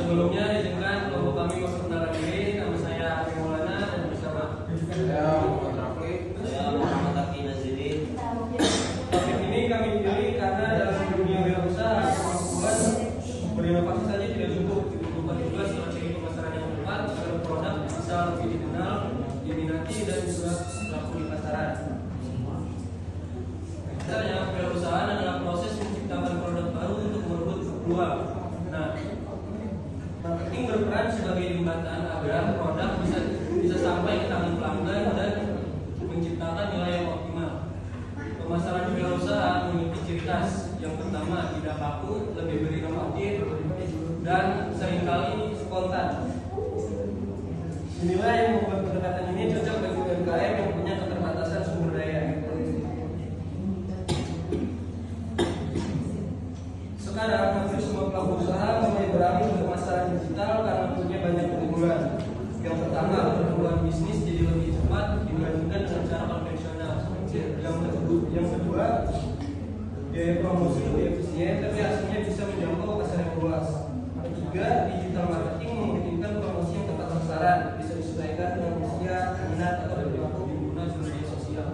sebelumnya izinkan kelompok kami memperkenalkan diri. Nama saya Ari Maulana dan bersama saya Muhammad Rafi. Saya Muhammad Taki Naziri. Topik ini kami pilih karena dalam dunia wirausaha kemampuan berinovasi saja tidak cukup, dibutuhkan juga strategi pemasaran yang tepat agar produk bisa lebih dikenal, diminati dan juga laku di pasaran. Misalnya wirausahaan adalah proses menciptakan produk baru untuk merebut peluang. Nah, marketing berperan sebagai jembatan agar produk bisa sampai ke tangan pelanggan dan menciptakan nilai yang optimal. Pemasaran wirausaha memiliki ciri khas. Yang pertama, tidak baku, lebih berinovatif, dan seringkali spontan. Inilah yang membuat pendekatan ini cocok bagi UMKM yang punya keterbatasan sumber daya. Sekarang hampir semua pelaku usaha mulai beralih ke pemasaran digital karena punya banyak keunggulan. Yang pertama, pertumbuhan bisnis jadi lebih cepat dibandingkan dengan cara konvensional. Yang kedua, biaya promosi lebih efisien, tapi hasilnya bisa menjangkau pasar yang luas. Ketiga, digital marketing memungkinkan promosi yang tepat sasaran, bisa disesuaikan dengan usia, minat, atau perilaku pengguna media sosial.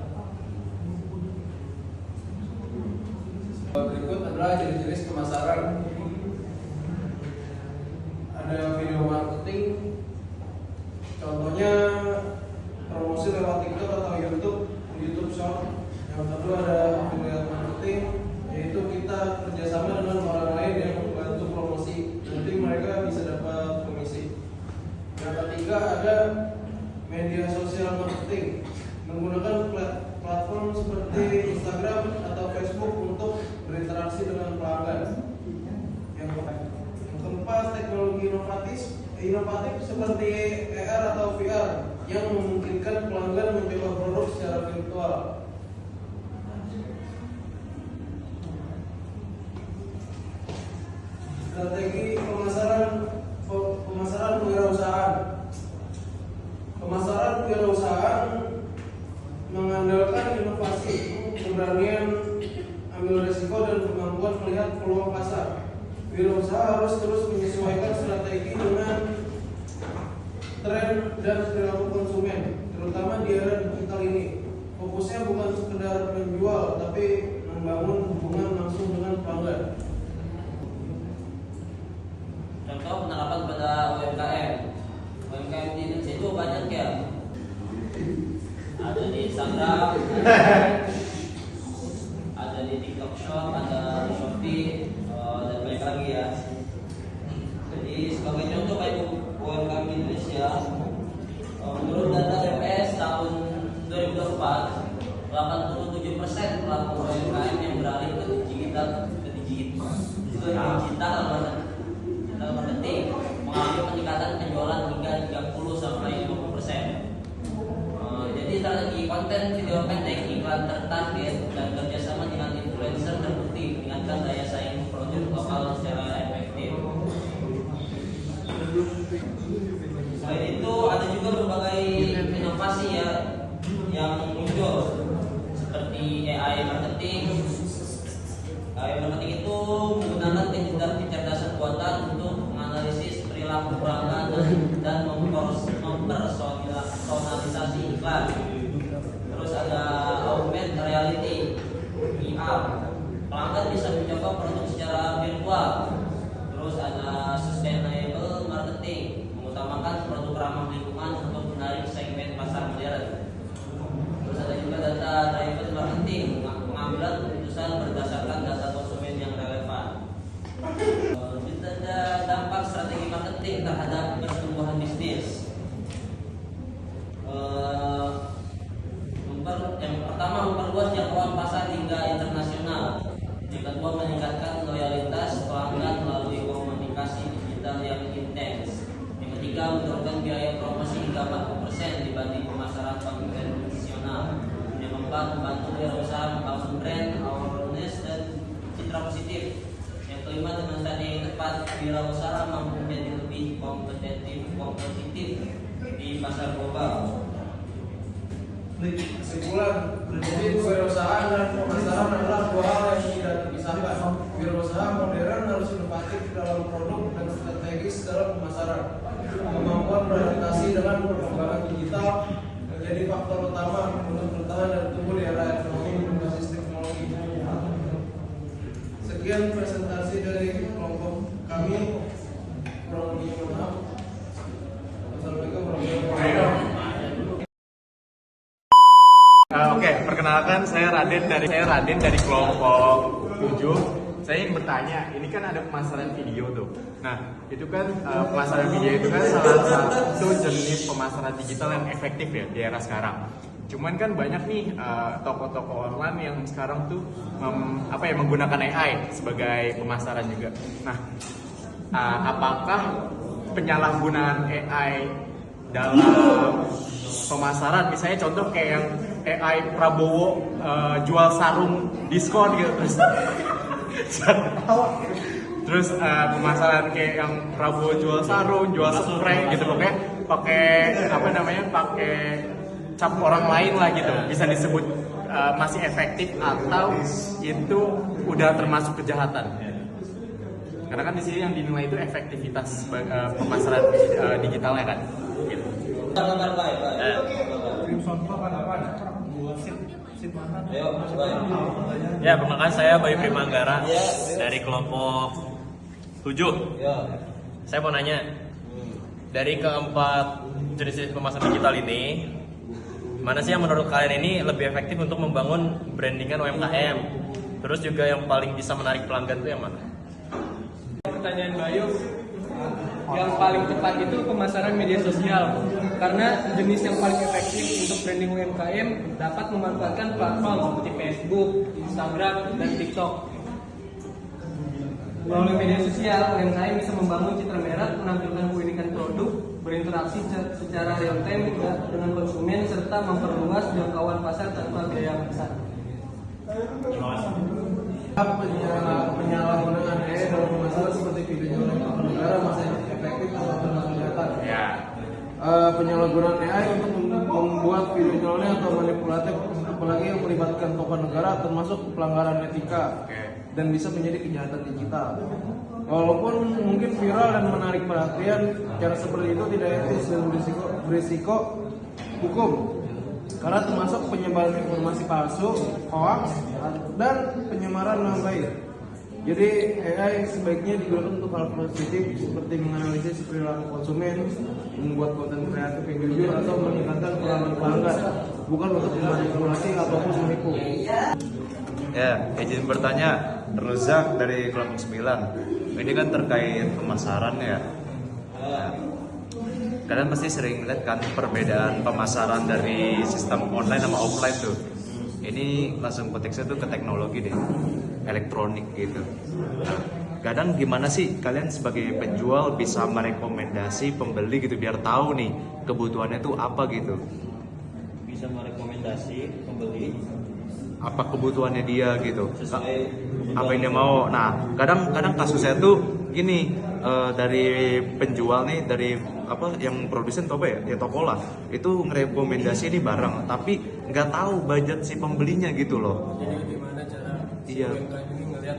Berikut adalah jenis-jenis pemasaran. Ada video marketing, contohnya promosi lewat TikTok atau YouTube Shop. Yang kedua ada affiliate marketing, yaitu kita kerjasama dengan orang lain yang membantu promosi, nanti mereka bisa dapat komisi. Yang ketiga ada media sosial marketing, menggunakan platform seperti Instagram atau Facebook untuk berinteraksi dengan pelanggan. Yang keempat, teknologi inovatif seperti AR atau VR yang memungkinkan pelanggan mencoba produk secara virtual. Strategi pemasaran kewirausahaan. Pemasaran kewirausahaan mengandalkan inovasi, keberanian ambil risiko dan kemampuan melihat peluang pasar. Wirausaha harus terus menyesuaikan strategi dengan tren dan perilaku konsumen, terutama di era digital ini. Fokusnya bukan sekedar menjual, tapi membangun hubungan langsung dengan pelanggan. Contoh penerapan pada UMKM. UMKM di Indonesia itu banyak ya. Ada di Instagram, ada di TikTok Shop, ada di Shopee, dan banyak lagi ya. Jadi sebagai contoh bagi UMKM di Indonesia, menurut data BPS tahun 2024, 87% pelaku UMKM yang beralih ke digital marketing mengalami peningkatan penjualan hingga 30-50%. Jadi strategi konten video pendek, iklan tertarget, dan kerjasama dengan influencer terbukti meningkatkan daya saing produk lokal secara efektif. Selain itu ada juga berbagai inovasi ya yang muncul seperti AI marketing. AI marketing itu menggunakan kecerdasan buatan untuk menganalisis perilaku pelanggan dan mempersonalisasi iklan. Terus ada augmented reality (VR). Pelanggan bisa mencoba produk secara virtual. Terus ada sustainable marketing, mengutamakan produk ramah lingkungan untuk menarik segmen pasar modern. Terus ada juga data driven marketing, pengambilan keputusan berdasarkan data konsumen yang relevan. Ada dampak strategi marketing terhadap pertumbuhan bisnis. Yang pertama, memperluas jangkauan pasar hingga internasional. Yang kedua, meningkatkan loyalitas pelanggan melalui komunikasi digital yang intens. Yang ketiga, menurunkan biaya promosi hingga 40% dibanding pemasaran konvensional. Yang keempat, membantu wirausaha membangun brand awareness dan citra positif. Yang kelima, dengan strategi yang tepat, wirausaha mampu menjadi lebih kompetitif di pasar global. Kesimpulan, jadi kewirausahaan dan pemasaran adalah dua hal yang tidak terpisahkan. Wirausaha modern harus inovatif dalam produk dan strategis dalam dalam pemasaran. Kemampuan beradaptasi dengan perkembangan digital menjadi faktor utama untuk bertahan dan tumbuh di era ekonomi berbasis teknologi. Sekian presentasi dari kelompok kami. Kurang lebih mohon maaf. Assalamualaikum warahmatullahi wabarakatuh. Oke, perkenalkan saya Raden dari kelompok 7. Saya ingin bertanya, ini kan ada pemasaran video tuh. Nah, itu kan pemasaran video itu kan salah satu jenis pemasaran digital yang efektif ya di era sekarang. Cuman kan banyak nih toko-toko online yang sekarang tuh menggunakan AI sebagai pemasaran juga. Nah, apakah penyalahgunaan AI dalam pemasaran, misalnya contoh kayak yang AI Prabowo jual sarung diskon gitu terus pemasaran kayak yang Prabowo jual sarung, jual spray gitu, pokoknya pakai cap orang lain lah gitu, bisa disebut masih efektif atau itu udah termasuk kejahatan? Karena kan di sini yang dinilai itu efektivitas pemasaran digitalnya kan. Gitu. Ya, perkenalkan saya Bayu Primanggara dari kelompok 7. Saya mau nanya, dari keempat jenis pemasaran digital ini, mana sih yang menurut kalian ini lebih efektif untuk membangun brandingan UMKM? Terus juga yang paling bisa menarik pelanggan itu yang mana? Pertanyaan Bayu, yang paling tepat itu pemasaran media sosial, karena jenis yang paling efektif untuk branding UMKM dapat memanfaatkan platform seperti Facebook, Instagram, dan TikTok. Melalui media sosial, UMKM bisa membangun citra merah, menampilkan keunikan produk, berinteraksi secara real time dengan konsumen, serta memperluas jangkauan pasar tanpa biaya yang besar. Penyalahgunaan AI dalam pemasaran seperti video nyolong negara masih efektif atau termasuk kejahatan? Ya. Penyalahgunaan AI untuk membuat video nyolong atau manipulatif, apalagi yang melibatkan tokoh negara, termasuk pelanggaran etika dan bisa menjadi kejahatan digital. Walaupun mungkin viral dan menarik perhatian, cara seperti itu tidak etis dan berisiko hukum, karena termasuk penyebaran informasi palsu, hoax, dan penyamaran nama baik. Jadi AI sebaiknya digunakan untuk hal positif seperti menganalisis perilaku konsumen, membuat konten kreatif yang jujur, atau meningkatkan pengalaman pelanggan, bukan untuk memanipulasi ataupun menipu. Ya, izin bertanya, Rozak dari kelompok 9. Ini kan terkait pemasaran ya. Nah, kalian pasti sering lihat kan perbedaan pemasaran dari sistem online sama offline tuh. Ini langsung konteksnya tuh ke teknologi deh, elektronik gitu. Nah, kadang gimana sih kalian sebagai penjual bisa merekomendasi pembeli gitu biar tahu nih kebutuhannya tuh apa gitu? Bisa merekomendasi pembeli Apa kebutuhannya dia gitu? sesuai Apa yang dia mau? Nah, kadang kasusnya tuh gini, dari penjual nih, dari apa yang produsen tau ya toko lah, itu ngerekomendasi ini barang tapi nggak tahu budget si pembelinya gitu loh. Jadi gimana cara UMKM ini ngelihat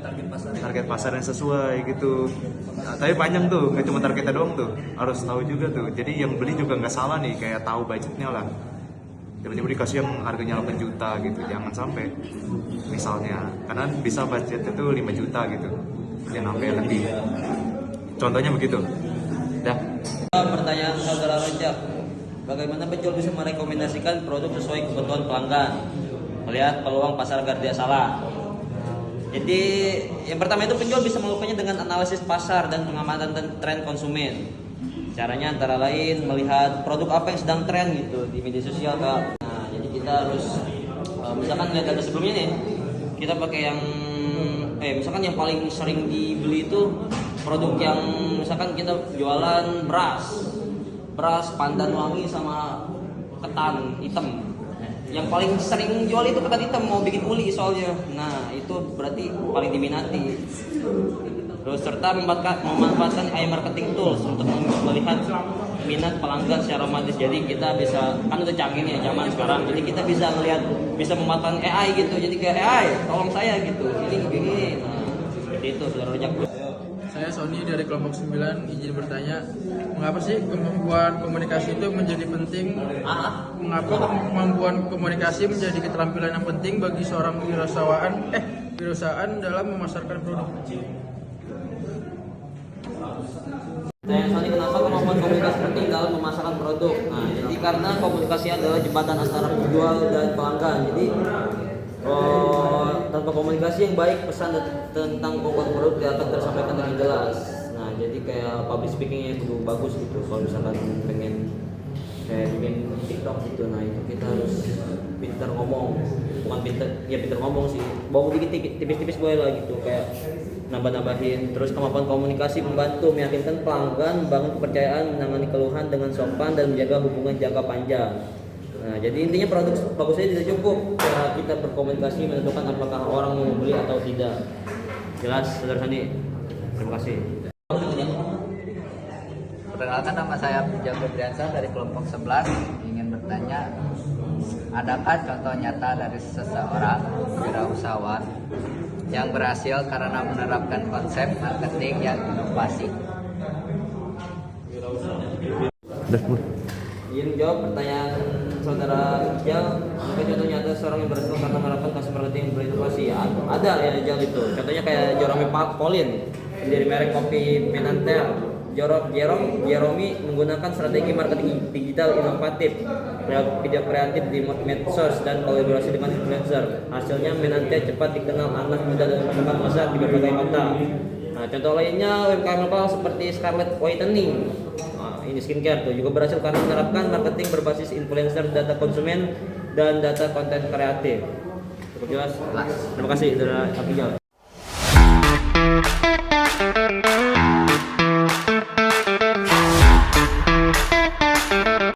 Target pasar yang sesuai gitu. Nah, tapi panjang tuh, nggak cuma targetnya doang tuh, harus tahu juga tuh. Jadi yang beli juga nggak salah nih, kayak tahu budgetnya lah. Tiba-tiba dikasih yang harganya 8 juta gitu, jangan sampai misalnya, karena bisa budgetnya tuh 5 juta gitu, jangan sampai lebih. Contohnya begitu. Dah. Pertanyaan saudara Rojak, bagaimana penjual bisa merekomendasikan produk sesuai kebutuhan pelanggan, melihat peluang pasar agar tidak salah? Jadi yang pertama itu penjual bisa melakukannya dengan analisis pasar dan pengamatan tren konsumen. Caranya antara lain melihat produk apa yang sedang tren gitu di media sosial Kak. Nah, jadi kita harus misalkan lihat data sebelumnya nih, kita pakai yang misalkan yang paling sering dibeli itu produk yang misalkan kita jualan beras pandan wangi sama ketan hitam. Yang paling sering jual itu ketan hitam, mau bikin uli soalnya. Nah, itu berarti paling diminati. Terus serta memanfaatkan AI marketing tools untuk melihat minat pelanggan secara otomatis. Jadi kita bisa, kan udah canggih nih zaman sekarang. Jadi kita bisa melihat, bisa memanfaatkan AI gitu. Jadi kayak AI, tolong saya gitu. Ini begini. Nah, seperti itu saudara Rojak. Saya Sony dari kelompok 9 izin bertanya, mengapa sih kemampuan komunikasi itu menjadi penting? Mengapa kemampuan komunikasi menjadi keterampilan yang penting bagi seorang wirausahaan dalam memasarkan produk? Tanya Sony, kenapa kemampuan komunikasi penting dalam memasarkan produk? Nah, jadi karena komunikasi adalah jembatan antara penjual dan pelanggan. Jadi tanpa komunikasi yang baik, pesan tentang keunggulan produk tidak akan tersampaikan dengan jelas. Nah, jadi kayak public speakingnya itu bagus gitu. Kalau misalkan pengen kayak bikin TikTok gitu, nah itu kita harus pintar ngomong, bukan pintar ngomong sih. Bawa dikit tipis-tipis boleh lah gitu, kayak nambah-nambahin. Terus kemampuan komunikasi membantu meyakinkan pelanggan, bangun kepercayaan, menangani keluhan dengan sopan dan menjaga hubungan jangka panjang. Nah, jadi intinya produk bagus saja tidak cukup. Cara kita berkomunikasi menentukan apakah orang mau membeli atau tidak. Jelas, Saudara Sandi? Terima kasih. Perkenalkan, nama saya Pujang Febriansyah dari kelompok 11. Ingin bertanya, adakah contoh nyata dari seseorang wirausahawan yang berhasil karena menerapkan konsep marketing yang inovasi? Izin jawab pertanyaan Saudara Ijal. Mungkin contoh nyata seorang yang berhasil karena menerapkan konsep marketing yang berinovasi. Ada ya Ijal itu. Contohnya kayak Jerome Pauline dari merek kopi Menantel. Jerome menggunakan strategi marketing digital inovatif, video kreatif di medsos dan kolaborasi dengan influencer. Hasilnya Menantel cepat dikenal anak muda dan masyarakat besar di berbagai kota. Nah, contoh lainnya UMKM lokal seperti Scarlett Whitening. Nah, ini skincare tuh juga berhasil karena menerapkan marketing berbasis influencer, data konsumen dan data konten kreatif. Cukup jelas? Terima kasih, Saudara Abijal.